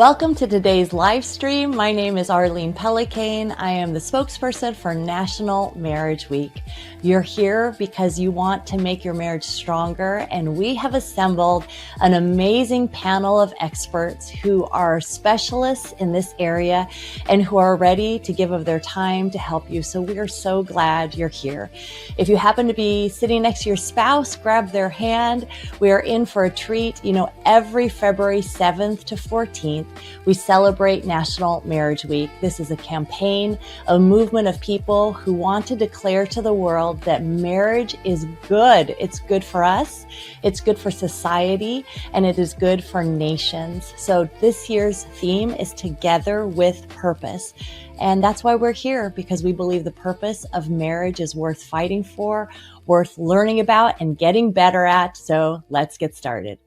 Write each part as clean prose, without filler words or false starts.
Welcome to today's live stream. My name is Arlene Pellicane. I am the spokesperson for National Marriage Week. You're here because you want to make your marriage stronger, and we have assembled an amazing panel of experts who are specialists in this area and who are ready to give of their time to help you. So we are so glad you're here. If you happen to be sitting next to your spouse, grab their hand. We are in for a treat. You know, every February 7th to 14th, we celebrate National Marriage Week. This is a campaign, a movement of people who want to declare to the world that marriage is good. It's good for us, it's good for society, and it is good for nations. So this year's theme is Together with Purpose. And that's why we're here, because we believe the purpose of marriage is worth fighting for, worth learning about, and getting better at. So let's get started.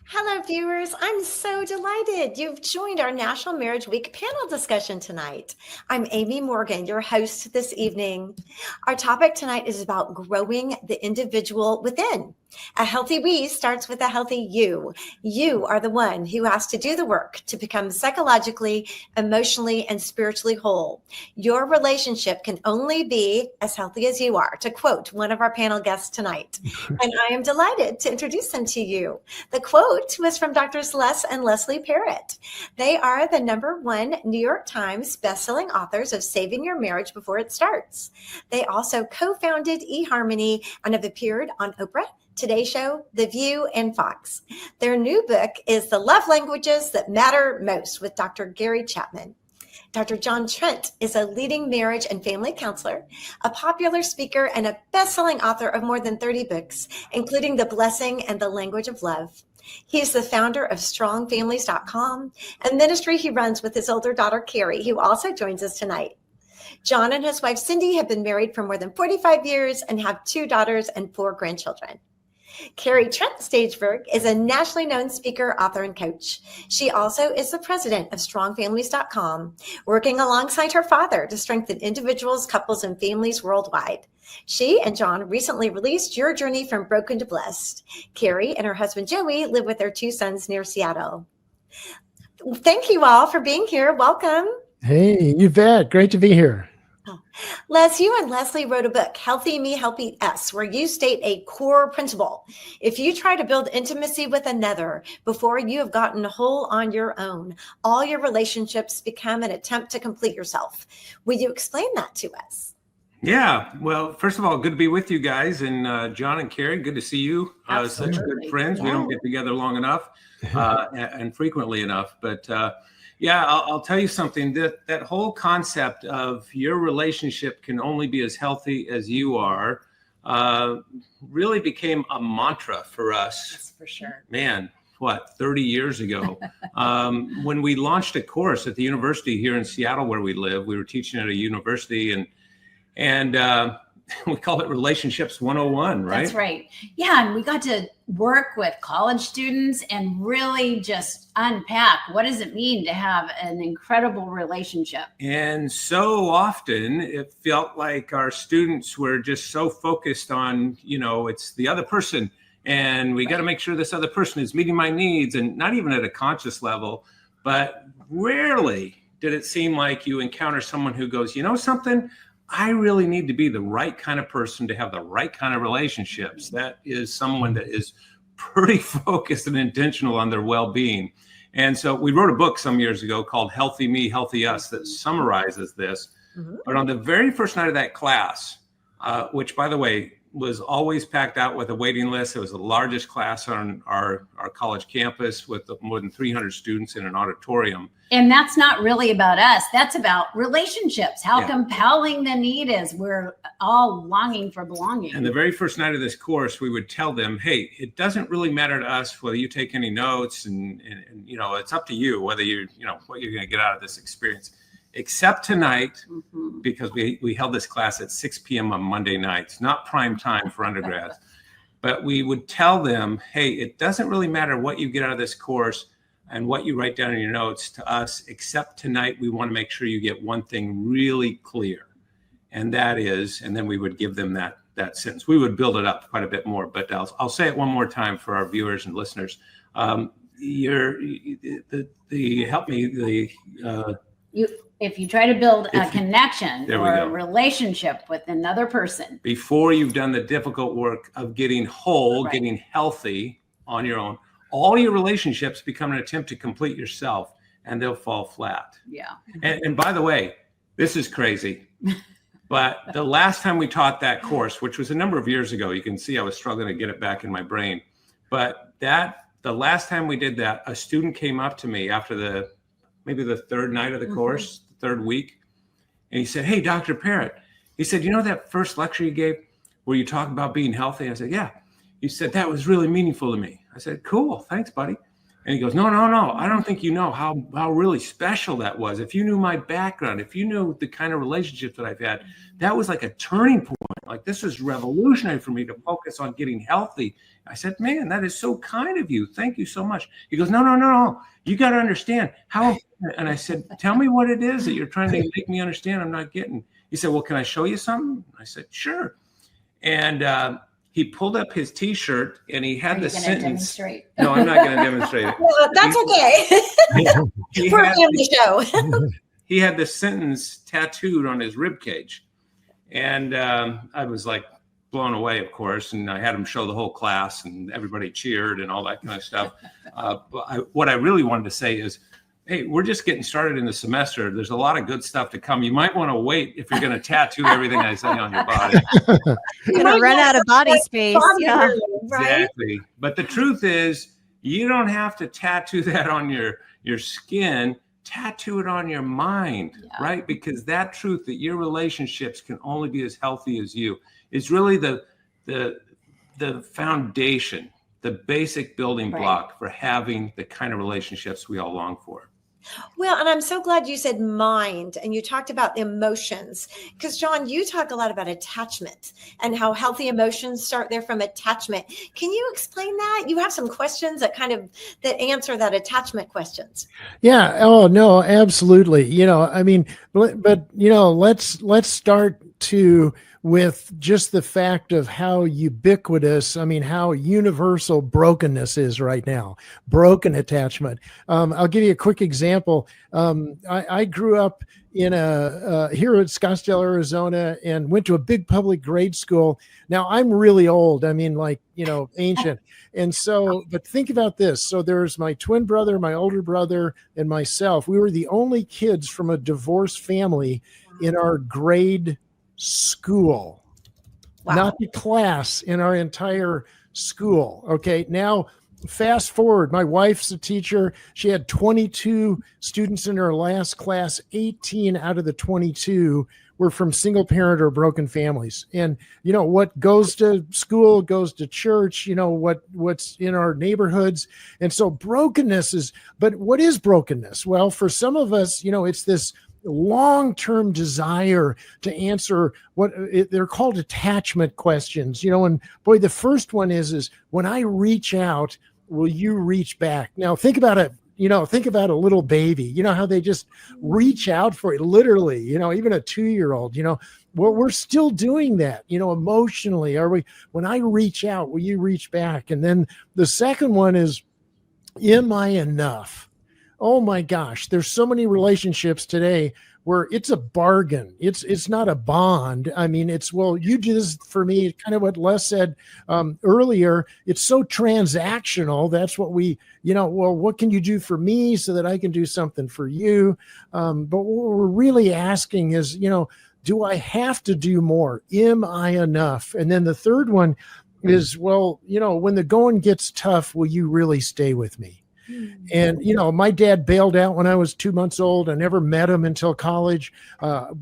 Hello, viewers. I'm so delighted you've joined our National Marriage Week panel discussion tonight. I'm Amy Morgan, your host this evening. Our topic tonight is about growing the individual within. A healthy we starts with a healthy you. You are the one who has to do the work to become psychologically, emotionally, and spiritually whole. Your relationship can only be as healthy as you are, to quote one of our panel guests tonight. And I am delighted to introduce them to you. The quote was from Drs. Les and Leslie Parrott. They are the #1 New York Times bestselling authors of Saving Your Marriage Before It Starts. They also co-founded eHarmony and have appeared on Oprah, Today Show, The View, and Fox. Their new book is The Love Languages That Matter Most with Dr. Gary Chapman. Dr. John Trent is a leading marriage and family counselor, a popular speaker, and a best-selling author of more than 30 books, including The Blessing and The Language of Love. He's the founder of strongfamilies.com, a ministry he runs with his older daughter, Kari, who also joins us tonight. John and his wife, Cindy, have been married for more than 45 years and have 2 daughters and 4 grandchildren. Kari Trent Stageberg is a nationally known speaker, author, and coach. She also is the president of strongfamilies.com, working alongside her father to strengthen individuals, couples, and families worldwide. She and John recently released Your Journey from Broken to Blessed. Kari and her husband, Joey, live with their 2 sons near Seattle. Thank you all for being here. Welcome. Hey, you bet. Great to be here. Les, you and Leslie wrote a book, Healthy Me, Healthy Us, where you state a core principle. If you try to build intimacy with another before you have gotten whole on your own, all your relationships become an attempt to complete yourself. Will you explain that to us? Yeah. Well, first of all, good to be with you guys. And John and Kari, good to see you. Such good friends. We don't get together long enough and frequently enough. But yeah, I'll tell you something, that whole concept of your relationship can only be as healthy as you are really became a mantra for us. That's for sure. Man, 30 years ago, when we launched a course at the university here in Seattle where we live. We were teaching at a university and we call it Relationships 101, right? That's right. Yeah, and we got to work with college students and really just unpack what does it mean to have an incredible relationship. And so often it felt like our students were just so focused on, it's the other person, and we got to make sure this other person is meeting my needs, and not even at a conscious level. But rarely did it seem like you encounter someone who goes, you know something? I really need to be the right kind of person to have the right kind of relationships. That is someone that is pretty focused and intentional on their well-being. And so we wrote a book some years ago called Healthy Me, Healthy Us that summarizes this. Mm-hmm. But on the very first night of that class, which, by the way, was always packed out with a waiting list. It was the largest class on our college campus with more than 300 students in an auditorium. And that's not really about us. That's about relationships, how compelling the need is. We're all longing for belonging. And the very first night of this course, we would tell them, hey, it doesn't really matter to us whether you take any notes and it's up to you whether what you're going to get out of this experience. Except tonight, because we held this class at 6 p.m. on Monday nights, not prime time for undergrads. But we would tell them, hey, it doesn't really matter what you get out of this course and what you write down in your notes to us, except tonight we want to make sure you get one thing really clear. And that is, and then we would give them that sentence. We would build it up quite a bit more, but I'll say it one more time for our viewers and listeners. if you try to build a connection there or a relationship with another person before you've done the difficult work of getting whole, Right. getting healthy on your own, all your relationships become an attempt to complete yourself, and they'll fall flat. Yeah. And by the way, this is crazy, but the last time we taught that course, which was a number of years ago, you can see I was struggling to get it back in my brain. But the last time we did that, a student came up to me after maybe the third night of the course, the third week, and he said, "Hey, Dr. Parrott," he said, "you know that first lecture you gave where you talked about being healthy?" I said, "Yeah." He said, "That was really meaningful to me." I said, "Cool, thanks, buddy." And he goes, No. I don't think you know how really special that was. If you knew my background, if you knew the kind of relationships that I've had, that was like a turning point. Like, this was revolutionary for me to focus on getting healthy." I said, "Man, that is so kind of you. Thank you so much." He goes, No. You got to understand how. And I said, "Tell me what it is that you're trying to make me understand I'm not getting." He said, "Well, can I show you something?" I said, "Sure." And he pulled up his T-shirt and he had the sentence. Demonstrate? No, I'm not going to demonstrate it. Well, that's okay. We're a family show. He had this sentence tattooed on his rib cage, and I was like blown away, of course. And I had him show the whole class, and everybody cheered and all that kind of stuff. But what I really wanted to say is, hey, we're just getting started in the semester. There's a lot of good stuff to come. You might want to wait if you're going to tattoo everything I say on your body. You're going to run out of body space. Yeah. Right? Exactly. But the truth is, you don't have to tattoo that on your skin. Tattoo it on your mind, right? Because that truth that your relationships can only be as healthy as you is really the foundation, the basic building block for having the kind of relationships we all long for. Well, and I'm so glad you said mind and you talked about the emotions, because John, you talk a lot about attachment and how healthy emotions start there from attachment. Can you explain that? You have some questions that answer that attachment questions. Yeah. Oh, no, absolutely. I mean, but let's start with just the fact of how ubiquitous, how universal brokenness is right now, broken attachment. I'll give you a quick example. I grew up here at Scottsdale, Arizona, and went to a big public grade school. Now I'm really old. Ancient. And so, but think about this. So there's my twin brother, my older brother, and myself. We were the only kids from a divorced family in our grade school. Wow. Not the class, in our entire school. Okay. Now fast forward, my wife's a teacher. She had 22 students in her last class. 18 out of the 22 were from single parent or broken families. And what goes to school goes to church, what's in our neighborhoods. And so brokenness but what is brokenness? Well, for some of us, it's this long-term desire to answer they're called attachment questions, and boy, the first one is when I reach out, will you reach back? Now think about it. Think about a little baby, how they just reach out for it, literally, even a 2-year-old, well, we're still doing that, emotionally. When I reach out, will you reach back? And then the second one is, am I enough? Oh my gosh, there's so many relationships today where it's a bargain. It's not a bond. It's, well, you do this for me, kind of what Les said earlier. It's so transactional. That's what well, what can you do for me so that I can do something for you? But what we're really asking is, do I have to do more? Am I enough? And then the third one is, well, when the going gets tough, will you really stay with me? And, my dad bailed out when I was 2 months old. I never met him until college.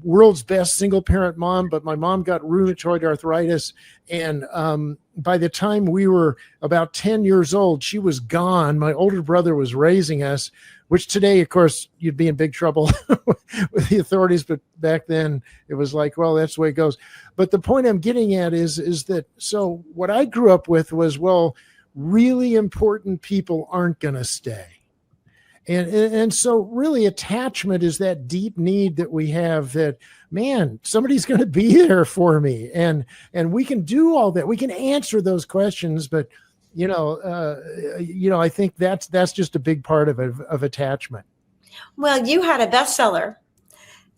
World's best single parent mom, but my mom got rheumatoid arthritis. And by the time we were about 10 years old, she was gone. My older brother was raising us, which today, of course, you'd be in big trouble with the authorities. But back then it was like, well, that's the way it goes. But the point I'm getting at is that, so what I grew up with was, well, really important people aren't going to stay. And so really attachment is that deep need that we have that, man, somebody's going to be there for me. And we can do all that. We can answer those questions, but I think that's just a big part of attachment. Well, you had a bestseller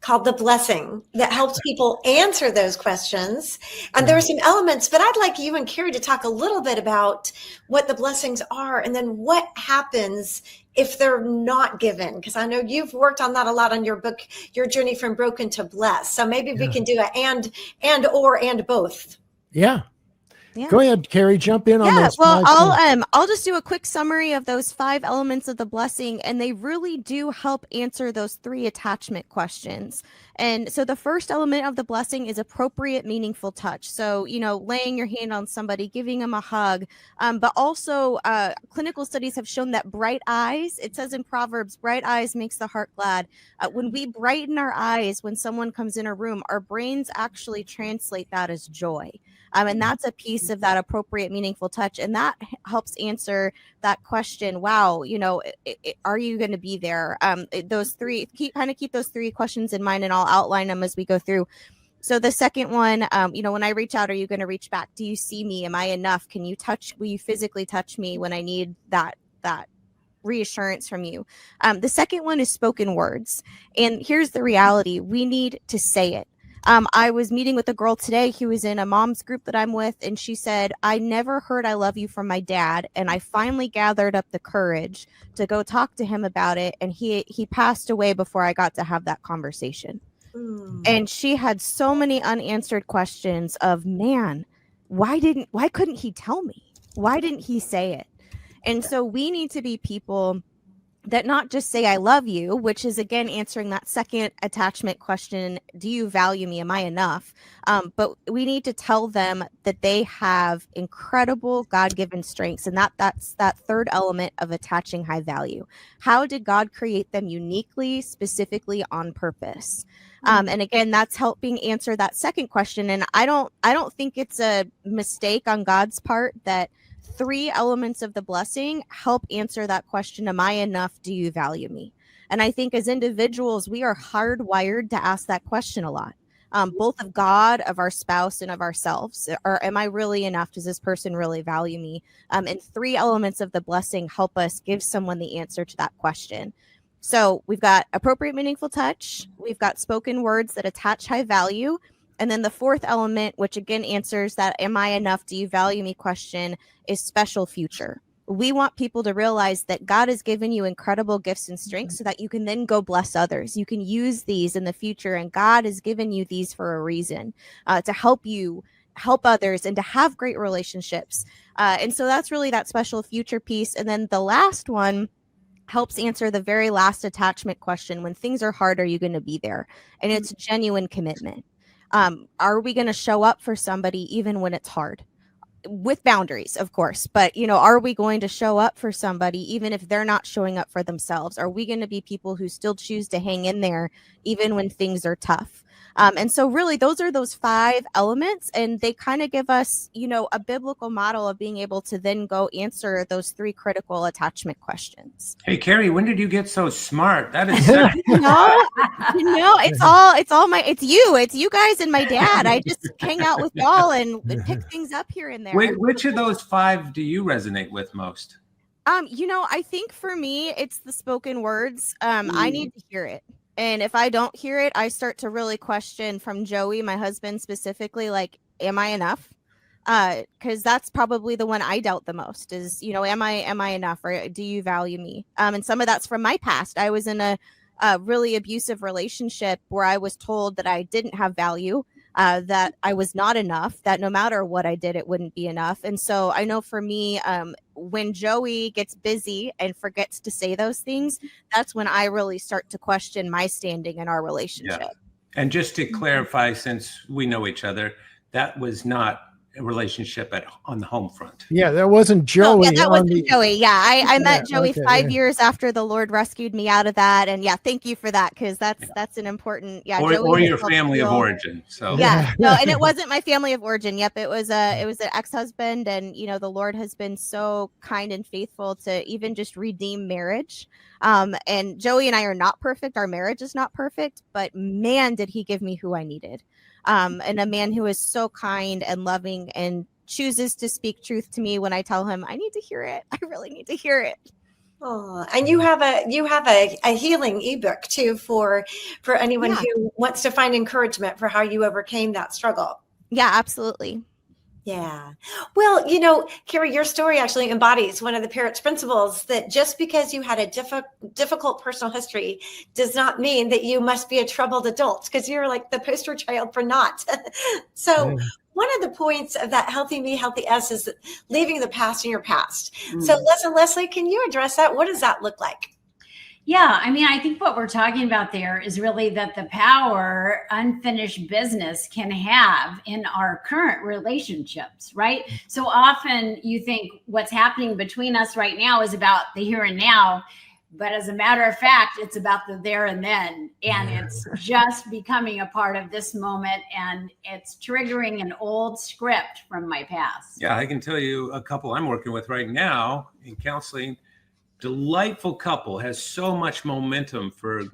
called The Blessing that helps people answer those questions. And there are some elements, but I'd like you and Kari to talk a little bit about what the blessings are and then what happens if they're not given. Because I know you've worked on that a lot on your book, Your Journey from Broken to Blessed. So maybe we can do a and both. Yeah. Yeah. Go ahead, Kari, jump in on this. Well, I'll just do a quick summary of those 5 elements of the blessing, and they really do help answer those 3 attachment questions. And so the first element of the blessing is appropriate, meaningful touch. So, laying your hand on somebody, giving them a hug, but also clinical studies have shown that bright eyes, it says in Proverbs, bright eyes makes the heart glad. When we brighten our eyes, when someone comes in a room, our brains actually translate that as joy. And that's a piece of that appropriate, meaningful touch. And that helps answer that question. Wow, are you going to be there? Those 3, keep those 3 questions in mind, and I'll outline them as we go through. So the second one, when I reach out, are you going to reach back? Do you see me? Am I enough? Will you physically touch me when I need that reassurance from you? The second one is spoken words. And here's the reality. We need to say it. I was meeting with a girl today who was in a mom's group that I'm with, and she said, I never heard I love you from my dad, and I finally gathered up the courage to go talk to him about it, and he passed away before I got to have that conversation. And she had so many unanswered questions of, man, why couldn't he tell me? Why didn't he say it? And so we need to be people that not just say I love you, which is again answering that second attachment question, do you value me? Am I enough? But we need to tell them that they have incredible God-given strengths, and that's that third element of attaching high value. How did God create them uniquely, specifically on purpose? And again, that's helping answer that second question. And I don't think it's a mistake on God's part that 3 elements of the blessing help answer that question. Am I enough? Do you value me? And I think as individuals, we are hardwired to ask that question a lot, both of God, of our spouse, and of ourselves. Or am I really enough? Does this person really value me? And 3 elements of the blessing help us give someone the answer to that question. So we've got appropriate, meaningful touch. We've got spoken words that attach high value. And then the 4th element, which again answers that am I enough, do you value me question, is special future. We want people to realize that God has given you incredible gifts and strengths so that you can then go bless others. You can use these in the future, and God has given you these for a reason, to help you help others and to have great relationships. And so that's really that special future piece. And then the last one helps answer the very last attachment question. When things are hard, are you going to be there? And it's genuine commitment. Are we going to show up for somebody even when it's hard? With boundaries, of course, but are we going to show up for somebody even if they're not showing up for themselves? Are we going to be people who still choose to hang in there even when things are tough? And so really those are those 5 elements, and they kind of give us, a biblical model of being able to then go answer those 3 critical attachment questions. Hey, Kari, when did you get so smart? That is it's you guys and my dad. I just hang out with y'all and pick things up here and there. Which of those 5 do you resonate with most? I think for me, it's the spoken words. I need to hear it. And if I don't hear it, I start to really question from Joey, my husband specifically, like, am I enough? Because that's probably the one I doubt the most is, am I enough, or do you value me? And some of that's from my past. I was in a really abusive relationship where I was told that I didn't have value, that I was not enough, that no matter what I did, it wouldn't be enough. And so I know for me, when Joey gets busy and forgets to say those things, that's when I really start to question my standing in our relationship. Yeah. And just to clarify, since we know each other, that was not a relationship on the home front. Yeah, that wasn't Joey. That wasn't Joey. Yeah, I met Joey 5 years after the Lord rescued me out of that. And yeah, thank you for that, because that's an important, or your family of origin. So and it wasn't my family of origin. Yep, it was an ex-husband, and the Lord has been so kind and faithful to even just redeem marriage. And Joey and I are not perfect. Our marriage is not perfect, but man, did he give me who I needed. And a man who is so kind and loving and chooses to speak truth to me when I tell him I need to hear it. I really need to hear it. Oh, and you have a healing ebook too for anyone who wants to find encouragement for how you overcame that struggle. Yeah, absolutely. Yeah. Well, Kari, your story actually embodies one of the Parrott's principles, that just because you had a difficult personal history does not mean that you must be a troubled adult, because you're like the poster child for not. So one of the points of that healthy me, healthy us is leaving the past in your past. So Leslie, can you address that? What does that look like? Yeah, I mean, I think what we're talking about there is really that the power unfinished business can have in our current relationships, right? So often you think what's happening between us right now is about the here and now, but as a matter of fact, it's about the there and then, and it's just becoming a part of this moment, and it's triggering an old script from my past. Yeah, I can tell you a couple I'm working with right now in counseling. Delightful couple, has so much momentum for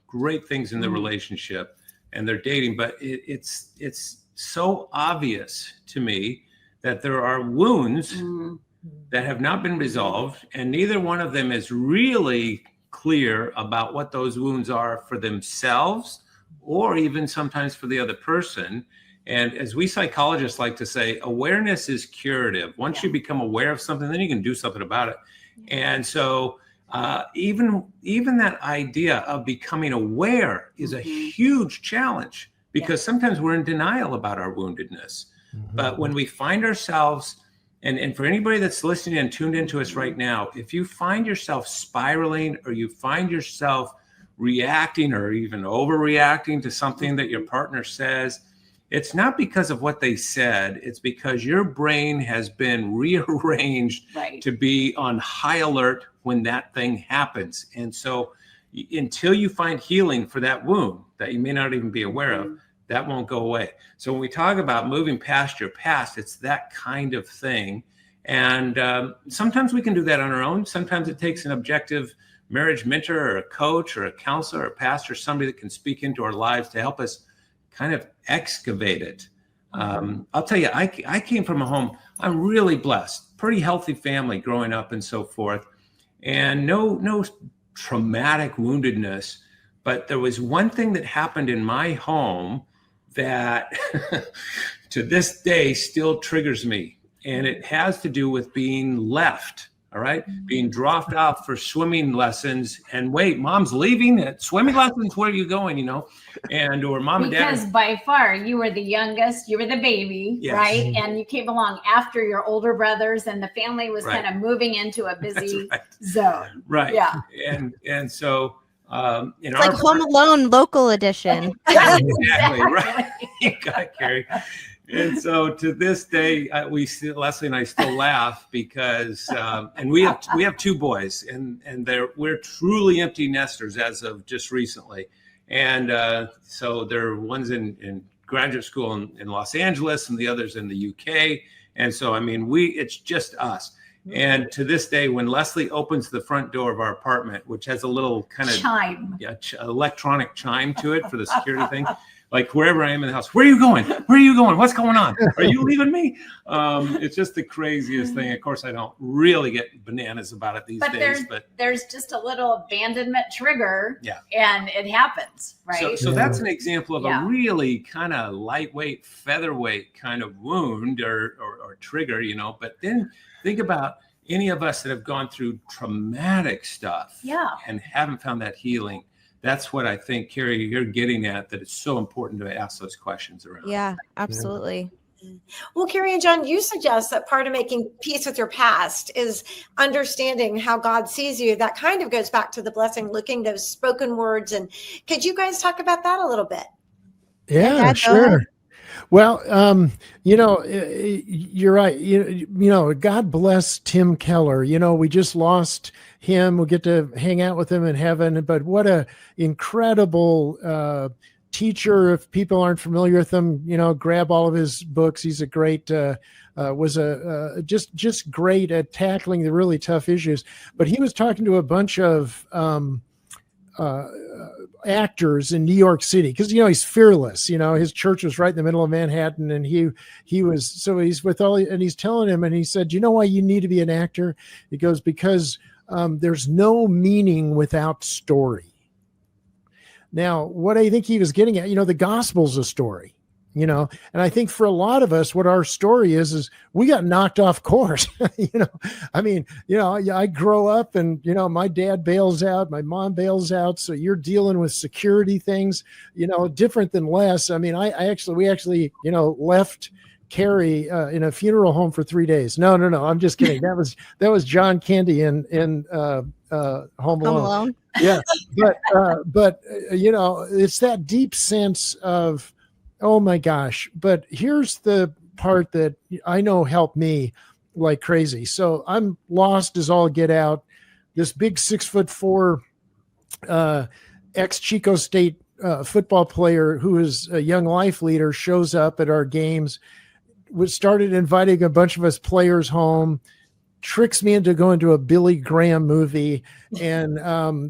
great things in the relationship, and they're dating, but it's so obvious to me that there are wounds that have not been resolved, and neither one of them is really clear about what those wounds are for themselves, or even sometimes for the other person. And as we psychologists like to say, awareness is curative. Once you become aware of something, then you can do something about it. And so even that idea of becoming aware is a huge challenge, because sometimes we're in denial about our woundedness. But when we find ourselves, and for anybody that's listening and tuned into us right now, if you find yourself spiraling, or you find yourself reacting or even overreacting to something that your partner says, it's not because of what they said. It's because your brain has been rearranged to be on high alert when that thing happens. And so until you find healing for that wound that you may not even be aware of, that won't go away. So when we talk about moving past your past, it's that kind of thing. And sometimes we can do that on our own. Sometimes it takes an objective marriage mentor or a coach or a counselor or a pastor, somebody that can speak into our lives to help us kind of excavate it. I'll tell you, I came from a home, I'm really blessed, pretty healthy family growing up and so forth, and no traumatic woundedness. But there was one thing that happened in my home that to this day still triggers me. And it has to do with being left. All right. Being dropped off for swimming lessons, and wait, mom's leaving at swimming lessons. Where are you going? And or mom and dad. Because by far you were the youngest, you were the baby, right? And you came along after your older brothers, and the family was kind of moving into a busy zone. Right. Yeah. And so it's like Home Alone local edition. Exactly. Right. You got it, Kari. And so to this day, Leslie and I still laugh because, and we have two boys, and we're truly empty nesters as of just recently. And so one's in graduate school in Los Angeles, and the other's in the UK. And so, I mean, it's just us. And to this day, when Leslie opens the front door of our apartment, which has a little kind of chime, electronic chime to it for the security thing, like wherever I am in the house, where are you going? Where are you going? What's going on? Are you leaving me? It's just the craziest thing. Of course, I don't really get bananas about it these days. But there's just a little abandonment trigger, and it happens, right? So that's an example of a really kind of lightweight, featherweight kind of wound or trigger, But then think about any of us that have gone through traumatic stuff and haven't found that healing. That's what I think, Kari, you're getting at, that it's so important to ask those questions around. Yeah, absolutely. Well, Kari and John, you suggest that part of making peace with your past is understanding how God sees you. That kind of goes back to the blessing, looking those spoken words. And could you guys talk about that a little bit? Yeah, sure. Well, you're right. God bless Tim Keller. We just lost him. We'll get to hang out with him in heaven. But what a incredible teacher. If people aren't familiar with him, grab all of his books. He's a great, just great at tackling the really tough issues. But he was talking to a bunch of actors in New York City, because he's fearless. His church was right in the middle of Manhattan, and he's with all, and he's telling him, and he said, "You know why you need to be an actor?" He goes, "Because there's no meaning without story." Now, what I think he was getting at, the gospel's a story. And I think for a lot of us, what our story is we got knocked off course. I grow up and, my dad bails out, my mom bails out. So you're dealing with security things, different than Les. We actually left Kari in a funeral home for 3 days. No, I'm just kidding. That was John Candy in Home Alone. Yeah. But it's that deep sense of, oh my gosh. But here's the part that I know helped me like crazy. So I'm lost as all get out. This big 6'4" ex-Chico State football player who is a young life leader shows up at our games, started inviting a bunch of us players home, tricks me into going to a Billy Graham movie, and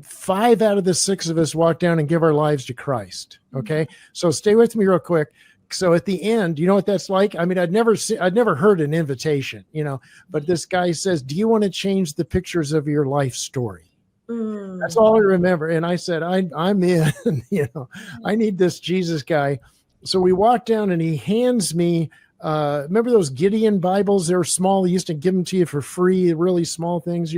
5 out of the 6 of us walk down and give our lives to Christ. Okay. So stay with me real quick. So at the end, you know what that's like? I'd never heard an invitation, but this guy says, "Do you want to change the pictures of your life story?" That's all I remember. And I said, I'm in, I need this Jesus guy. So we walk down and he hands me, remember those Gideon Bibles? They were small. He used to give them to you for free, really small things,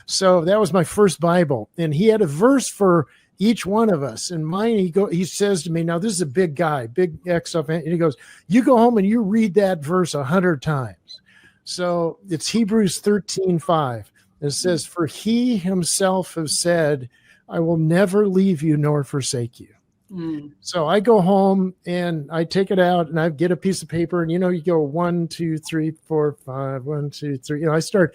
So that was my first Bible. And he had a verse for each one of us. And mine, he says to me, now this is a big guy, big X up. And he goes, "You go home and you read that verse 100 times. So it's Hebrews 13:5. It says, "For he himself has said, I will never leave you nor forsake you." So I go home and I take it out and I get a piece of paper, and you go 1, 2, 3, 4, 5, 1, 2, 3. I start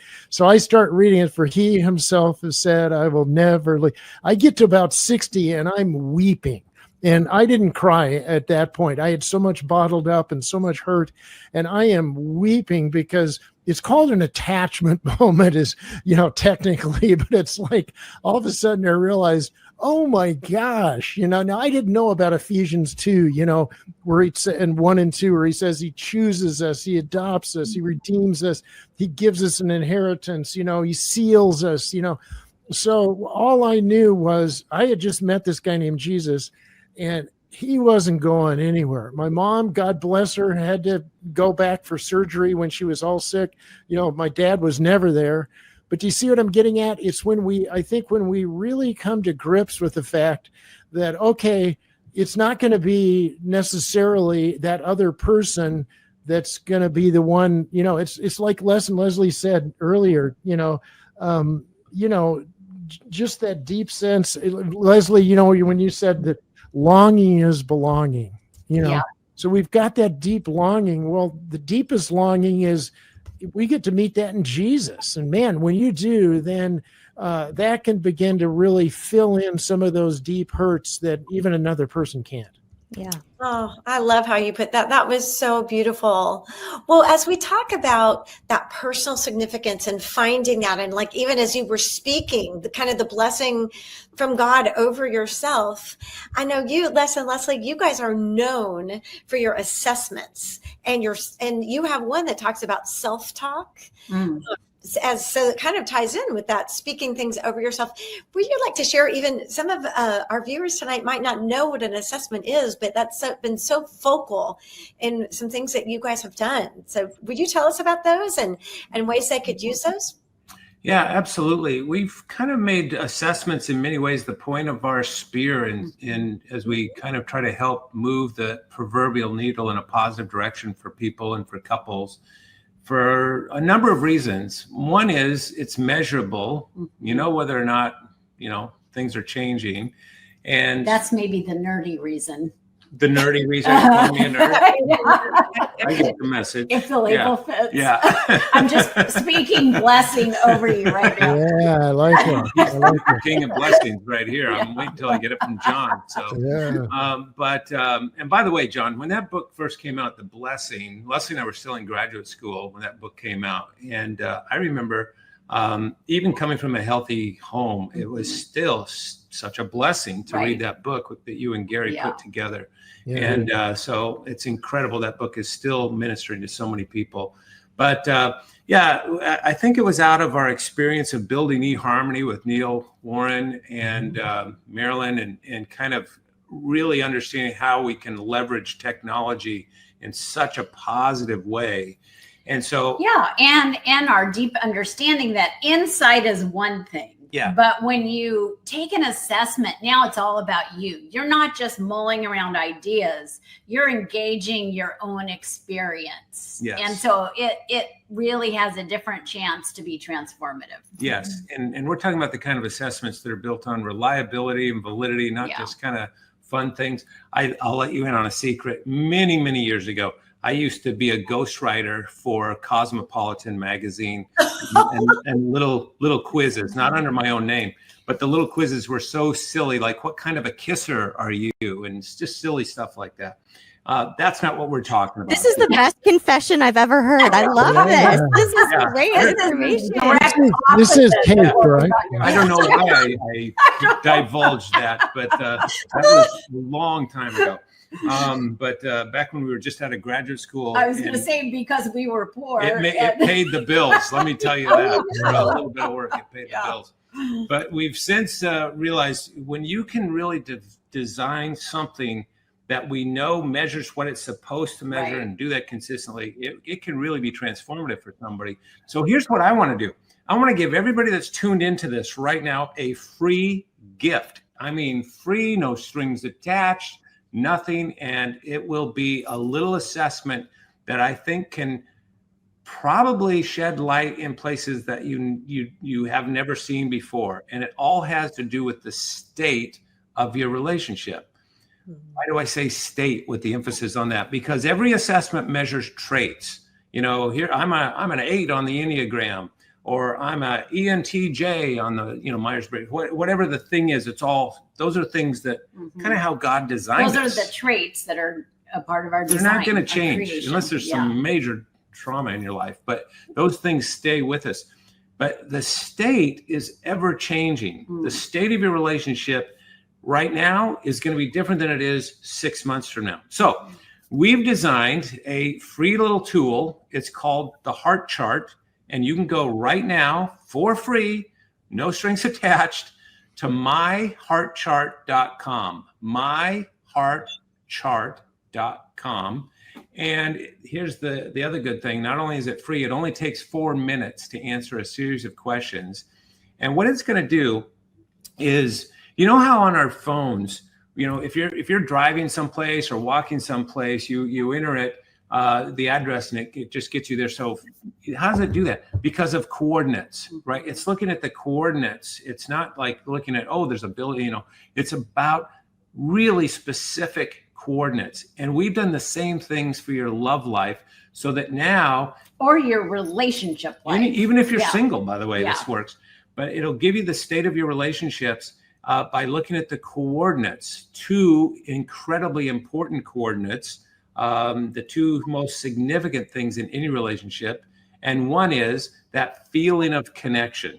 reading it. "For he himself has said, I will never leave." I get to about 60 and I'm weeping. And I didn't cry at that point. I had so much bottled up and so much hurt, and I am weeping because it's called an attachment moment, technically, but it's like all of a sudden I realized, oh my gosh, now I didn't know about Ephesians 2, where and 1 and 2, where he says he chooses us, he adopts us, he redeems us, he gives us an inheritance, he seals us, So all I knew was I had just met this guy named Jesus, and he wasn't going anywhere. My mom, God bless her, had to go back for surgery when she was all sick. My dad was never there. But do you see what I'm getting at? It's when we really come to grips with the fact that, okay, it's not going to be necessarily that other person that's going to be the one, it's like Les and Leslie said earlier, just that deep sense. Leslie, when you said that longing is belonging, Yeah. So we've got that deep longing. Well, the deepest longing is we get to meet that in Jesus. And man, when you do, then that can begin to really fill in some of those deep hurts that even another person can't. Yeah. Oh, I love how you put that. That was so beautiful. Well, as we talk about that personal significance and finding that, and like even as you were speaking, the kind of the blessing from God over yourself, I know you, Les and Leslie, you guys are known for your assessments, and you have one that talks about self-talk. So it kind of ties in with that, speaking things over yourself. Would you like to share, even some of our viewers tonight might not know what an assessment is, but that's been so focal in some things that you guys have done. So would you tell us about those and ways they could use those? Yeah, absolutely. We've kind of made assessments in many ways the point of our spear, in as we kind of try to help move the proverbial needle in a positive direction for people and for couples, for a number of reasons. One is it's measurable, whether or not, things are changing. And that's maybe the nerdy reason. The nerdy reason to call me a nerd. I get the message. If the label fits. Yeah. I'm just speaking blessing over you right now. Yeah, I like it. King of blessings right here. I'm waiting until I get it from John. So, and by the way, John, when that book first came out, The Blessing, Leslie and I were still in graduate school when that book came out. And I remember even coming from a healthy home, it was still such a blessing to read that book that you and Gary put together. Yeah. And so it's incredible. That book is still ministering to so many people. But I think it was out of our experience of building eHarmony with Neil Warren and Marilyn, and kind of really understanding how we can leverage technology in such a positive way. And so and our deep understanding that insight is one thing. Yeah. But when you take an assessment, now it's all about you. You're not just mulling around ideas. You're engaging your own experience. Yes. And so it really has a different chance to be transformative. Yes. And we're talking about the kind of assessments that are built on reliability and validity, not just kind of fun things. I'll let you in on a secret. Many, many years ago, I used to be a ghostwriter for Cosmopolitan magazine and little quizzes, not under my own name, but the little quizzes were so silly, like what kind of a kisser are you? And it's just silly stuff like that. That's not what we're talking about. This is the best confession I've ever heard. I love this. This is great information. This is Kate, right? I don't know why I divulged that, but that was a long time ago. But back when we were just out of graduate school, I was going to say, because we were poor, it paid the bills. Let me tell you that. For a little bit of work, it paid the bills. But we've since realized when you can really design something that we know measures what it's supposed to measure and do that consistently, it can really be transformative for somebody. So here's what I want to do. I want to give everybody that's tuned into this right now a free gift. I mean, free, no strings attached, nothing. And it will be a little assessment that I think can probably shed light in places that you have never seen before. And it all has to do with the state of your relationship. Why do I say state with the emphasis on that? Because every assessment measures traits. You know, here I'm an 8 on the Enneagram, or I'm a ENTJ on the Myers-Briggs. Whatever the thing is, it's all those are things that kind of how God designed those us. Those are the traits that are a part of our design. They're not going to change unless there's some major trauma in your life. But those things stay with us. But the state is ever changing. The state of your relationship right now is going to be different than it is 6 months from now. So we've designed a free little tool. It's called the Heart Chart. And you can go right now for free, no strings attached, to myheartchart.com, myheartchart.com. And here's the other good thing. Not only is it free, it only takes 4 minutes to answer a series of questions. And what it's going to do is, you know how on our phones, if you're driving someplace or walking someplace, you enter it, the address, and it just gets you there. So how does it do that? Because of coordinates, right? It's looking at the coordinates. It's not like looking at, there's a building, it's about really specific coordinates. And we've done the same things for your love life so that now. Or your relationship life. Even if you're single, by the way, this works. But it'll give you the state of your relationships by looking at the coordinates, 2 incredibly important coordinates, the 2 most significant things in any relationship. And one is that feeling of connection.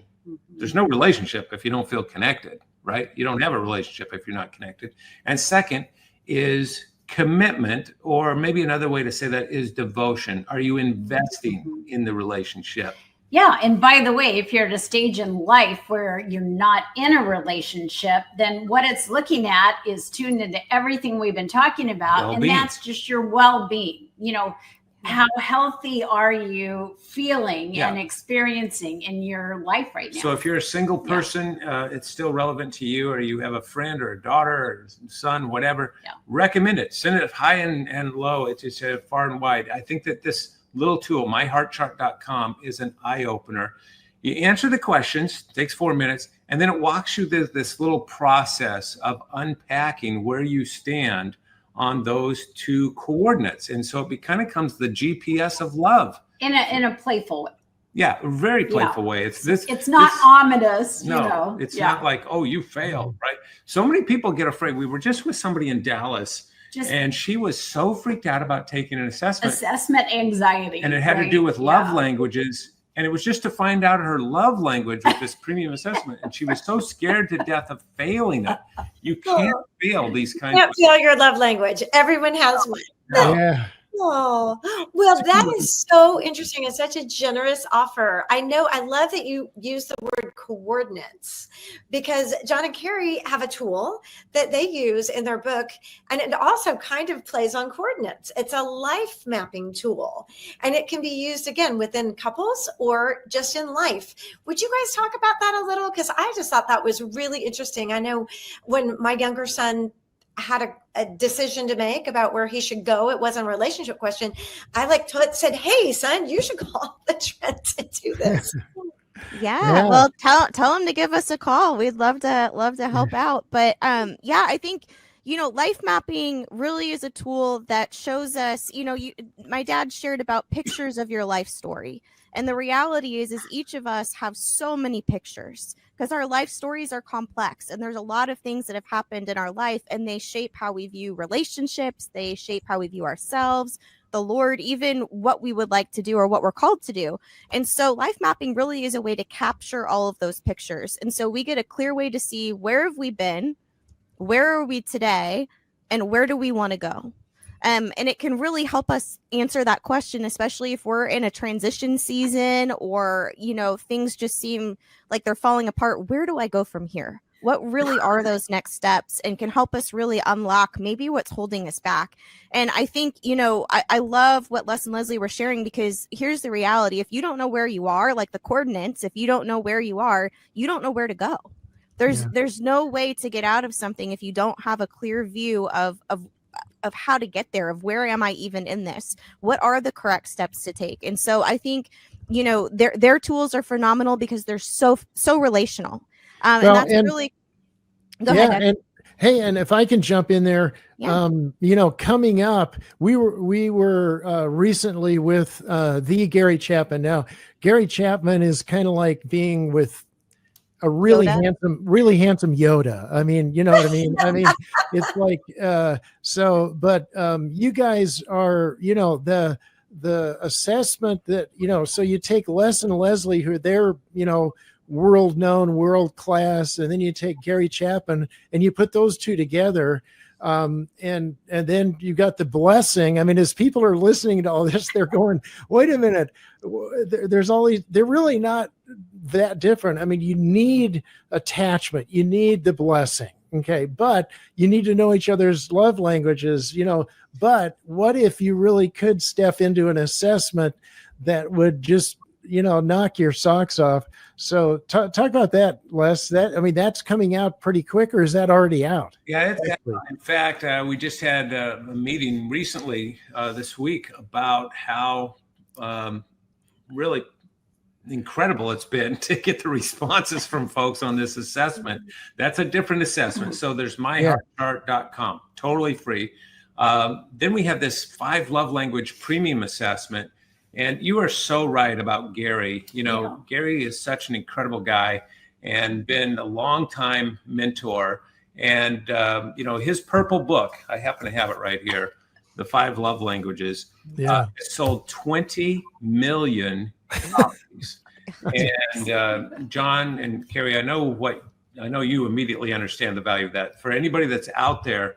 There's no relationship if you don't feel connected, right? You don't have a relationship if you're not connected. And second is commitment, or maybe another way to say that is devotion. Are you investing in the relationship? Yeah. And by the way, if you're at a stage in life where you're not in a relationship, then what it's looking at is tuned into everything we've been talking about. Well-being. And that's just your well-being. How healthy are you feeling and experiencing in your life right now? So if you're a single person, it's still relevant to you, or you have a friend or a daughter or son, whatever, recommend it. Send it high and low. It's just far and wide. I think that this little tool, myheartchart.com, is an eye-opener. You answer the questions, takes 4 minutes, and then it walks you through this little process of unpacking where you stand on those 2 coordinates. And so it kind of becomes the GPS of love. In a playful way. Yeah, a very playful way. It's not ominous. No, it's not like, you failed, right? So many people get afraid. We were just with somebody in Dallas, and she was so freaked out about taking an assessment. Assessment anxiety. And it had to do with love languages. And it was just to find out her love language with this premium assessment. And she was so scared to death of failing it. You can't fail these kinds of. Can't fail your love language. Everyone has one. Yeah. Oh, well, that is so interesting and such a generous offer. I love that you use the word coordinates, because John and Kari have a tool that they use in their book, and it also kind of plays on coordinates. It's a life mapping tool, and it can be used again within couples or just in life. Would you guys talk about that a little? Because I just thought that was really interesting. I know when my younger son had a decision to make about where he should go, it wasn't a relationship question. I said, hey, son, you should call the Trent to do this. Yeah. Well, tell him to give us a call. We'd love to help out. But I think, life mapping really is a tool that shows us, my dad shared about pictures of your life story. And the reality is each of us have so many pictures, because our life stories are complex, and there's a lot of things that have happened in our life, and they shape how we view relationships. They shape how we view ourselves, the Lord, even what we would like to do or what we're called to do. And so life mapping really is a way to capture all of those pictures. And so we get a clear way to see, where have we been, where are we today, and where do we want to go? And it can really help us answer that question, especially if we're in a transition season, or, things just seem like they're falling apart. Where do I go from here? What really are those next steps, and can help us really unlock maybe what's holding us back. And I think, I love what Les and Leslie were sharing, because here's the reality. If you don't know where you are, like the coordinates, if you don't know where you are, you don't know where to go. There's no way to get out of something if you don't have a clear view of how to get there, of where am I even in this? What are the correct steps to take? And so I think, their tools are phenomenal, because they're so relational. And that's really, go ahead. And if I can jump in there, coming up, we were recently with the Gary Chapman. Now, Gary Chapman is kind of like being with a really handsome Yoda. I mean, you know what I mean? I mean, it's like, but you guys are, the assessment that, so you take Les and Leslie, who they're, world known, world class, and then you take Gary Chapman and you put those two together. And then you got the blessing. I mean, as people are listening to all this, they're going, wait a minute, there's all these, they're really not that different. I mean, you need attachment, you need the blessing. Okay. But you need to know each other's love languages, but what if you really could step into an assessment that would just, knock your socks off? So talk about that, Les. That's coming out pretty quick, or is that already out? Yeah, in fact, we just had a meeting recently this week about how really incredible it's been to get the responses from folks on this assessment. That's a different assessment. So there's myheartchart.com, totally free. Then we have this 5 love language premium assessment. And you are so right about Gary. Gary is such an incredible guy and been a longtime mentor. And, his purple book, I happen to have it right here, The 5 Love Languages, it sold 20 million copies. And John and Kari, I know you immediately understand the value of that. For anybody that's out there,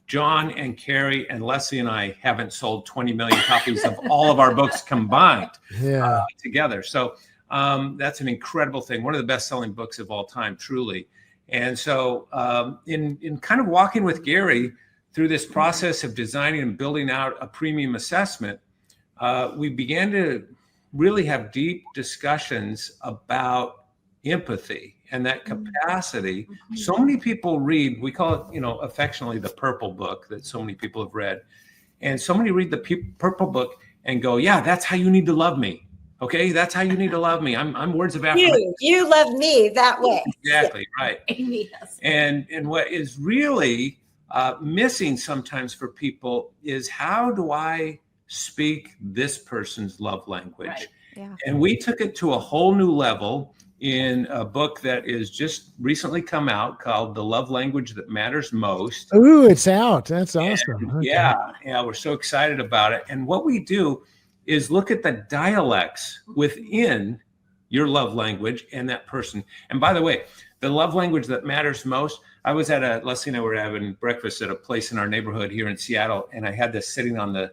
John and Kari and Leslie and I haven't sold 20 million copies of all of our books combined together. So that's an incredible thing. One of the best-selling books of all time, truly. And so in kind of walking with Gary through this process of designing and building out a premium assessment, we began to really have deep discussions about empathy and that capacity. So many people read, we call it, affectionately the purple book that so many people have read. And so many read the purple book and go, yeah, that's how you need to love me. Okay. That's how you need to love me. I'm words of affirmation. You love me that way. Exactly. Right. Yes. And what is really missing sometimes for people is, how do I speak this person's love language? Right. Yeah. And we took it to a whole new level in a book that is just recently come out called The Love Language That Matters Most. Ooh, it's out. That's awesome. And, yeah, we're so excited about it. And what we do is look at the dialects within your love language and that person. And by the way, the love language that matters most, I was at Leslie and I were having breakfast at a place in our neighborhood here in Seattle, and I had this sitting on the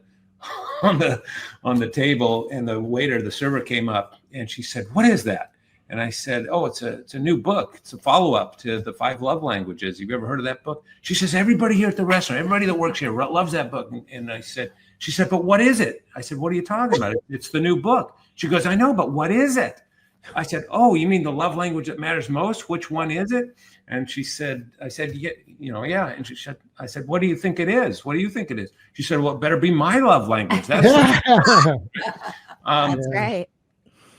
table, and the server came up and she said, "What is that?" And I said, "Oh, it's a new book. It's a follow-up to the 5 Love Languages. Have you ever heard of that book?" She says, "Everybody here at the restaurant, everybody that works here loves that book." And she said, "But what is it?" I said, "What are you talking about? It's the new book." She goes, "I know, but what is it?" I said, "Oh, you mean the love language that matters most? Which one is it?" And she said, I said, "Yeah, yeah." And I said, "What do you think it is? What do you think it is?" She said, "Well, it better be my love language." That's right.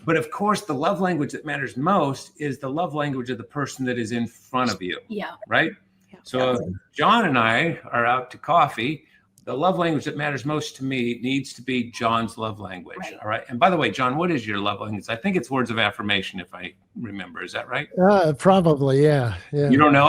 But of course, the love language that matters most is the love language of the person that is in front of you. Yeah. Right. Yeah. So if John and I are out to coffee, the love language that matters most to me needs to be John's love language. Right. All right. And by the way, John, what is your love language? I think it's words of affirmation, if I remember. Is that right? Probably. Yeah. You don't know?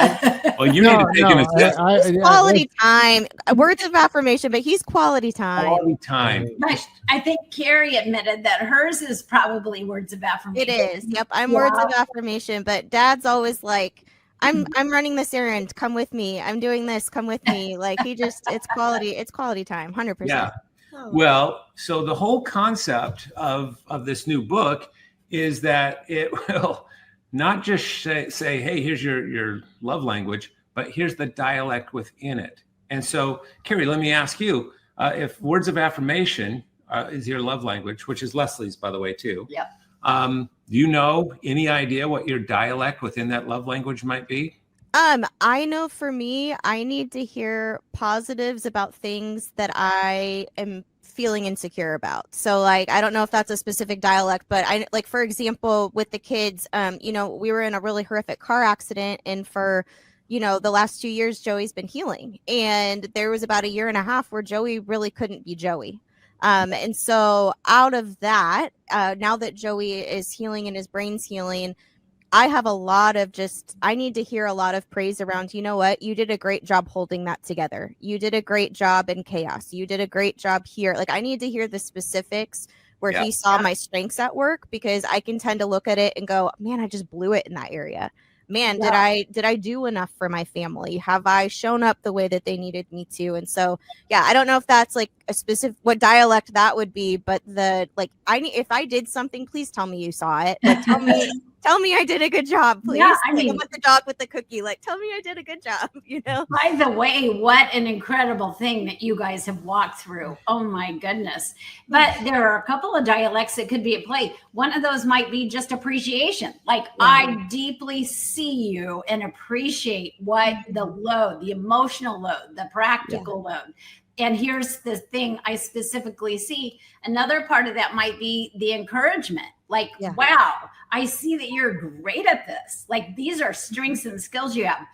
Well, you need to take an assessment. It's quality time. Words of affirmation, but he's quality time. Quality time. But I think Kari admitted that hers is probably words of affirmation. It is. Yep. I'm words of affirmation, but Dad's always like, I'm running this errand. Come with me. I'm doing this. Come with me. Like it's quality time. 100%. Yeah. Well, so the whole concept of this new book is that it will not just say, "Hey, here's your love language," but here's the dialect within it. And so, Kari, let me ask you, if words of affirmation is your love language, which is Leslie's, by the way, too. Yeah. Do you know any idea what your dialect within that love language might be? I know for me, I need to hear positives about things that I am feeling insecure about. So like, I don't know if that's a specific dialect, but I like, for example, with the kids, we were in a really horrific car accident, and for, the last 2 years, Joey's been healing. And there was about 1.5 years where Joey really couldn't be Joey. And so out of that, now that Joey is healing and his brain's healing, I have a lot of I need to hear a lot of praise around, you know what, you did a great job holding that together. You did a great job in chaos. You did a great job here. Like, I need to hear the specifics where he saw my strengths at work, because I can tend to look at it and go, man, I just blew it in that area. Man, did I do enough for my family? Have I shown up the way that they needed me to? And so, I don't know if that's like a specific, what dialect that would be, but if I did something, please tell me you saw it. Like, tell me I did a good job, please. Yeah, I mean, with the dog with the cookie, like, tell me I did a good job, By the way, what an incredible thing that you guys have walked through. Oh my goodness. But there are a couple of dialects that could be at play. One of those might be just appreciation. Like, I deeply see you and appreciate what the emotional load, the practical load. And here's the thing I specifically see. Another part of that might be the encouragement. Like, wow, I see that you're great at this. Like, these are strengths and skills you have.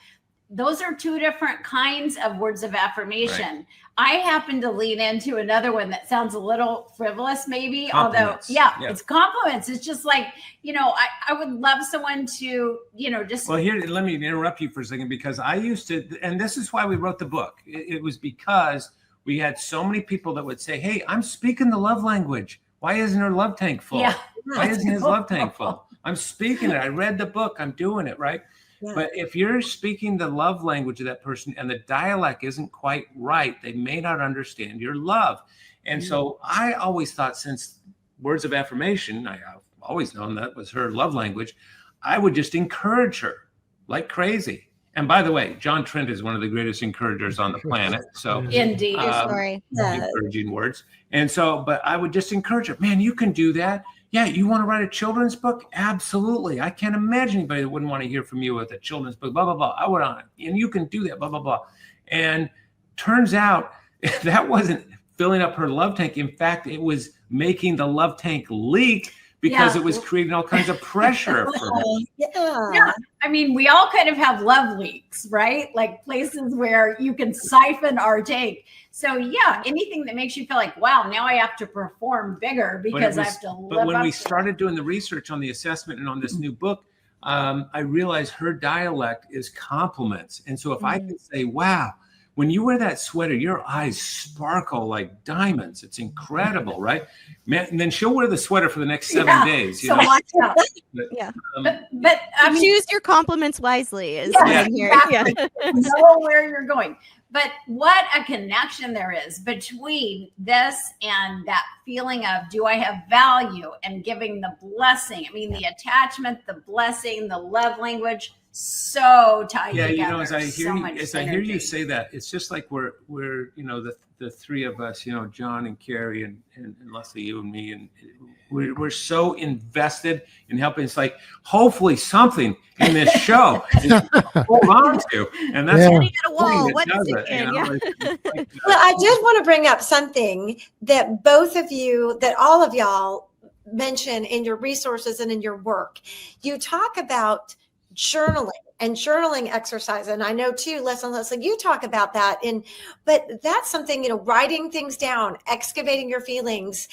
Those are 2 different kinds of words of affirmation. Right. I happen to lean into another one that sounds a little frivolous, maybe, although, it's compliments. It's just like, I would love someone to, just. Well, here, let me interrupt you for a second, because I used to, and this is why we wrote the book. It was because we had so many people that would say, "Hey, I'm speaking the love language. Why isn't her love tank full? Yeah. Why isn't his love tank full? I'm speaking it. I read the book. I'm doing it." Right. Yeah. But if you're speaking the love language of that person and the dialect isn't quite right, they may not understand your love. And so I always thought, since words of affirmation, I've always known that was her love language, I would just encourage her like crazy. And by the way, John Trent is one of the greatest encouragers on the planet. So indeed, encouraging words. And so, but I would just encourage her, man, you can do that. Yeah, you want to write a children's book? Absolutely. I can't imagine anybody that wouldn't want to hear from you with a children's book, blah, blah, blah. I would on it. And you can do that, blah, blah, blah. And turns out that wasn't filling up her love tank. In fact, it was making the love tank leak, because it was creating all kinds of pressure for her. Yeah. I mean, we all kind of have love leaks, right? Like places where you can siphon our tank. So anything that makes you feel like, wow, now I have to perform bigger because I have to live up. But when we started doing the research on the assessment and on this new book, I realized her dialect is compliments. And so if I can say, wow, when you wear that sweater, your eyes sparkle like diamonds. It's incredible, right? Man, and then she'll wear the sweater for the next 7 days. You So know? watch out. Yeah. But I mean, Choose your compliments wisely is Yeah, what I'm hearing. exactly. Yeah. know where you're going. But what a connection there is between this and that feeling of, do I have value, and giving the blessing? I mean, the attachment, the blessing, the love language, so tied together. You know, as I hear energy. you say that, it's just like we're you know, the three of us, you know, John and Kari and Leslie, you and me, and we're so invested in helping. It's like, hopefully something in this show hold on to, and that's Standing at a wall. What is it? Well, I did want to bring up something that both of you, that all of y'all mention in your resources and in your work. You talk about journaling and journaling exercise. And I know too, Leslie, you talk about that. But that's something, you know, writing things down, excavating your feelings.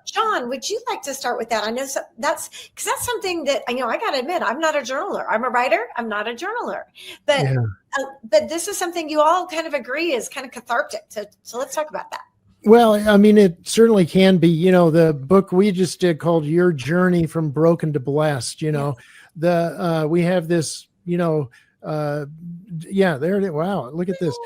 John, would you like to start with that? I know that's something that, you know, I got to admit, I'm not a journaler. I'm a writer. I'm not a journaler. But this is something you all kind of agree is kind of cathartic. So let's talk about that. Well, I mean, it certainly can be. You know, the book we just did called Your Journey from Broken to Blessed, you know, we have this, you know, there it is. Wow, look at this.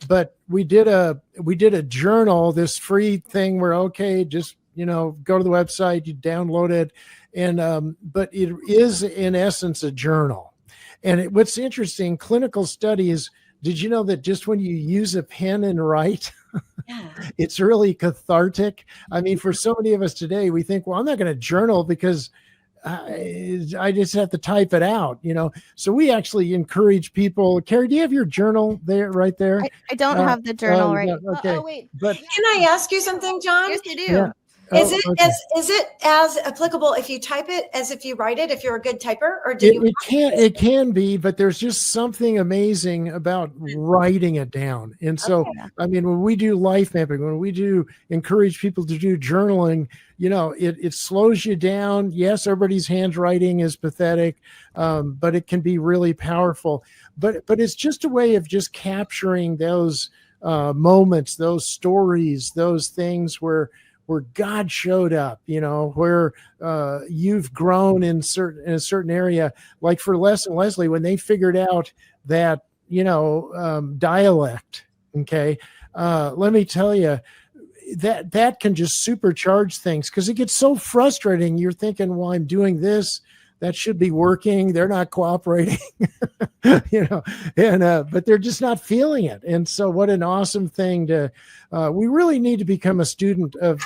But we did a journal, this free thing where, okay, just, you know, go to the website, you download it. And, but it is in essence a journal. And what's interesting, clinical studies, did you know that just when you use a pen and write, it's really cathartic? I mean, for so many of us today, we think, well, I'm not going to journal because I just have to type it out, you know? So we actually encourage people. Kari, do you have your journal there, right there? I don't have the journal right now. Okay. Wait. But can I ask you something, John? Yes, I do. Yeah. Is it as applicable if you type it as if you write it, if you're a good typer, or it can be, but there's just something amazing about writing it down. And so, I mean, when we do life mapping, when we do encourage people to do journaling, you know, it slows you down. Yes, everybody's handwriting is pathetic, but it can be really powerful. But it's just a way of just capturing those moments, those stories, those things where God showed up, you know, where you've grown in a certain area. Like for Les and Leslie, when they figured out that, you know, dialect, okay, let me tell you, that can just supercharge things, because it gets so frustrating. You're thinking, well, I'm doing this, that should be working. They're not cooperating, you know, and but they're just not feeling it. And so what an awesome thing to, we really need to become a student of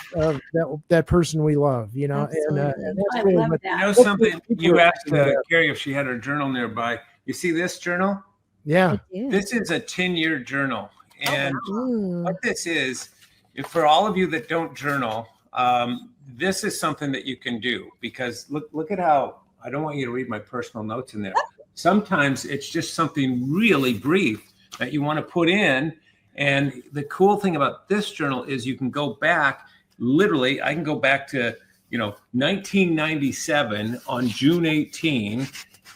that person we love, you know. And that's really love that. You know something, you asked Kari if she had her journal nearby. You see this journal? Yeah. This is a 10-year journal. And what this is, if for all of you that don't journal, this is something that you can do, because look at how, I don't want you to read my personal notes in there. Sometimes it's just something really brief that you want to put in. And the cool thing about this journal is you can go back, literally, I can go back to, you know, 1997 on June 18.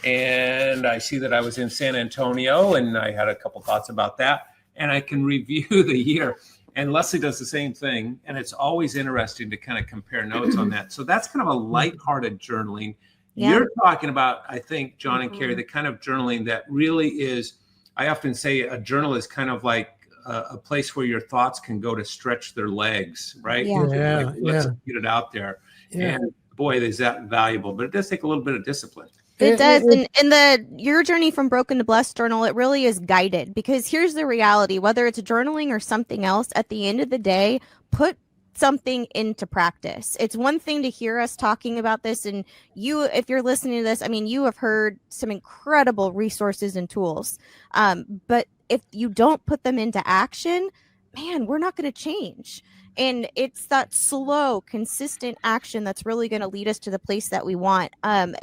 And I see that I was in San Antonio and I had a couple thoughts about that. And I can review the year. And Leslie does the same thing. And it's always interesting to kind of compare notes on that. So that's kind of a lighthearted journaling. Yeah. You're talking about, I think, John and Kari, the kind of journaling that really is, I often say a journal is kind of like a place where your thoughts can go to stretch their legs, right? Let's get it out there. Yeah. And boy, is that valuable. But it does take a little bit of discipline. It does. And Your Journey from Broken to Blessed journal, it really is guided, because here's the reality, whether it's journaling or something else, at the end of the day, put something into practice. It's one thing to hear us talking about this, and you, if you're listening to this, I mean, you have heard some incredible resources and tools. But if you don't put them into action, man, we're not going to change. And it's that slow, consistent action that's really going to lead us to the place that we want. And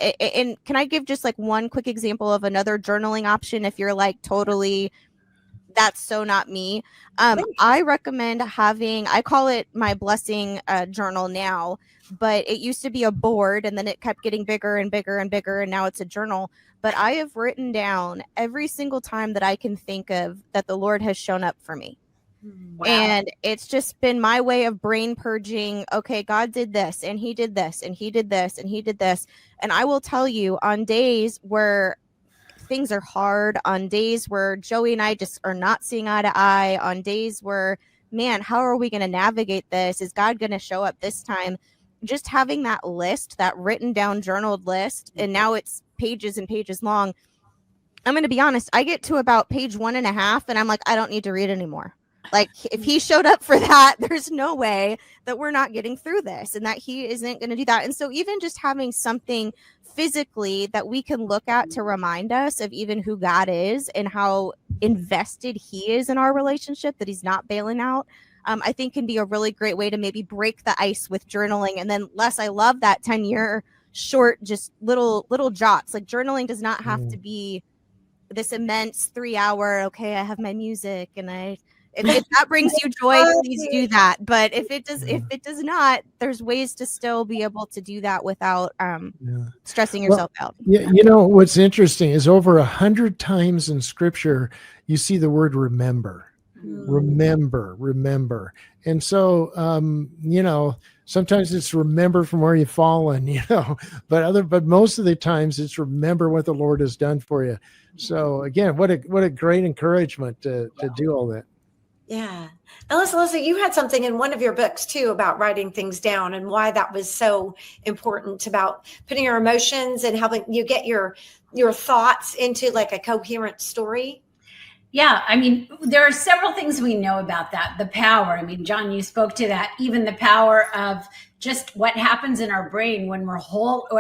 can I give just like one quick example of another journaling option if you're like totally that's so not me. I recommend having, I call it my blessing journal now, but it used to be a board and then it kept getting bigger and bigger and bigger. And now it's a journal. But I have written down every single time that I can think of that the Lord has shown up for me. Wow. And it's just been my way of brain purging. Okay, God did this and he did this and he did this and he did this. And I will tell you, on days where things are hard, on days where Joey and I just are not seeing eye to eye, on days where, man, how are we going to navigate this? Is God going to show up this time? Just having that list, that written down journaled list, and now it's pages and pages long. I'm going to be honest, I get to about page 1.5 and I'm like, I don't need to read anymore. Like, if he showed up for that, there's no way that we're not getting through this and that he isn't going to do that. And so even just having something physically that we can look at to remind us of even who God is and how invested he is in our relationship, that he's not bailing out, I think can be a really great way to maybe break the ice with journaling. And then, Les, I love that 10-year short, just little jots. Like, journaling does not have to be this immense 3-hour, okay, I have my music and if that brings you joy, please do that. But if it does not, there's ways to still be able to do that without stressing yourself out. Yeah, you know what's interesting is over 100 times in Scripture you see the word remember, remember, and so sometimes it's remember from where you've fallen, but most of the times it's remember what the Lord has done for you. So again, what a great encouragement to do all that. Yeah. And Leslie, you had something in one of your books too about writing things down and why that was so important, about putting your emotions and helping you get your thoughts into like a coherent story. Yeah, I mean, there are several things we know about that. The power. I mean, John, you spoke to that. Even the power of just what happens in our brain when we're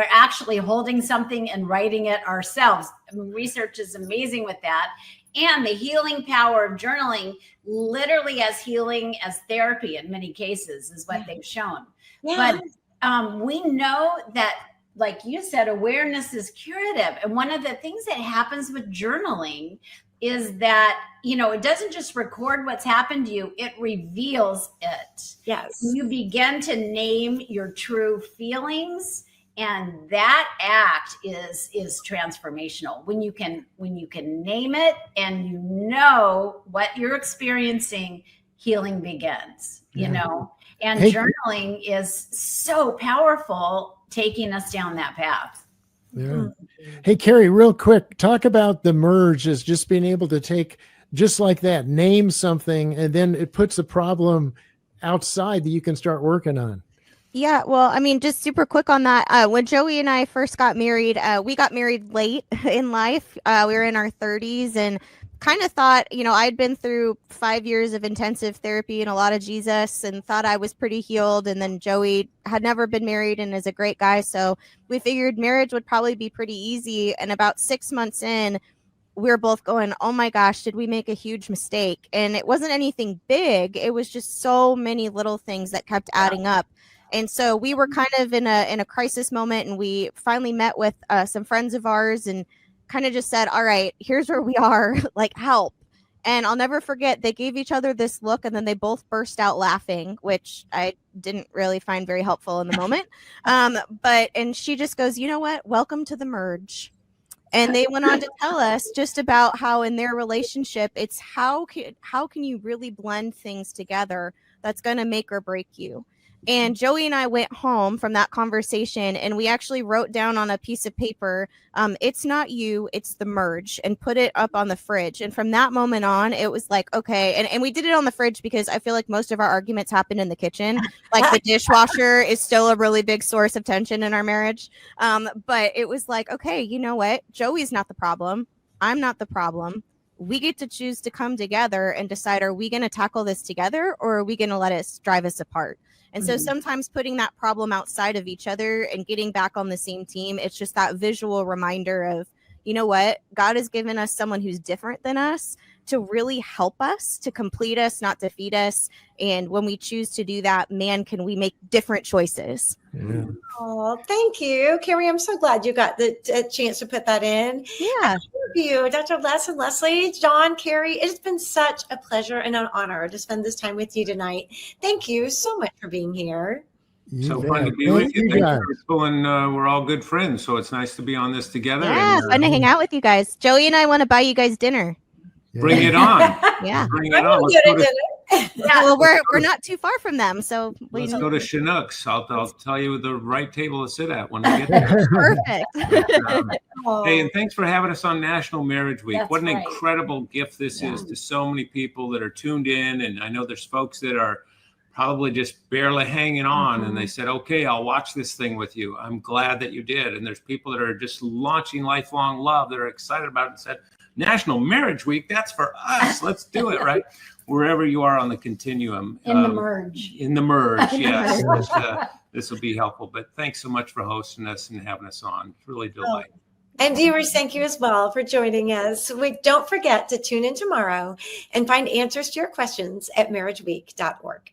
actually holding something and writing it ourselves. I mean, research is amazing with that. And the healing power of journaling, literally as healing as therapy in many cases, is what they've shown. Yeah. But we know that, like you said, awareness is curative. And one of the things that happens with journaling is that, it doesn't just record what's happened to you, it reveals it. Yes. You begin to name your true feelings, and that act is transformational. When you can name it and you know what you're experiencing, healing begins, and journaling is so powerful, taking us down that path. Yeah. Hey, Kari, real quick, talk about the merge as just being able to take, just like that, name something, and then it puts a problem outside that you can start working on. Yeah, well, I mean, just super quick on that. When Joey and I first got married, we got married late in life. We were in our 30s and kind of thought, I'd been through 5 years of intensive therapy and a lot of Jesus and thought I was pretty healed. And then Joey had never been married and is a great guy. So we figured marriage would probably be pretty easy. And about 6 months in, we were both going, oh my gosh, did we make a huge mistake? And it wasn't anything big. It was just so many little things that kept adding up. And so we were kind of in a crisis moment, and we finally met with some friends of ours and kind of just said, all right, here's where we are, like, help. And I'll never forget, they gave each other this look and then they both burst out laughing, which I didn't really find very helpful in the moment. And she just goes, you know what? Welcome to the merge. And they went on to tell us just about how in their relationship, it's how can you really blend things together that's going to make or break you. And Joey and I went home from that conversation and we actually wrote down on a piece of paper, it's not you, it's the merge, and put it up on the fridge. And from that moment on, it was like, okay. And we did it on the fridge because I feel like most of our arguments happen in the kitchen. Like the dishwasher is still a really big source of tension in our marriage. But it was like, okay, you know what? Joey's not the problem. I'm not the problem. We get to choose to come together and decide, are we going to tackle this together or are we going to let it drive us apart? And so sometimes putting that problem outside of each other and getting back on the same team, it's just that visual reminder of, you know what, God has given us someone who's different than us to really help us, to complete us, not defeat us. And when we choose to do that, man, can we make different choices. Yeah. Oh, thank you, Kari. I'm so glad you got the chance to put that in. Yeah. Thank you, Dr. Les and Leslie, John, Kari. It's been such a pleasure and an honor to spend this time with you tonight. Thank you so much for being here. So fun to be with you. Thank you for pulling. We're all good friends, so it's nice to be on this together. Yeah, fun to hang out with you guys. Joey and I want to buy you guys dinner. Bring it on. Yeah. Bring it on. Let's go to, Yeah, well, we're not too far from them, so let's go to Chinook's. I'll tell you the right table to sit at when we get there. Perfect. Hey, and thanks for having us on National Marriage Week. That's what an right. incredible gift this is to so many people that are tuned in. And I know there's folks that are probably just barely hanging on, and they said, okay, I'll watch this thing with you. I'm glad that you did. And there's people that are just launching lifelong love that are excited about it and said, National Marriage Week, that's for us. Let's do it, right? Wherever you are on the continuum. In the merge. In the merge, yes. This will be helpful. But thanks so much for hosting us and having us on. It's really delightful. And viewers, thank you as well for joining us. Don't forget to tune in tomorrow and find answers to your questions at marriageweek.org.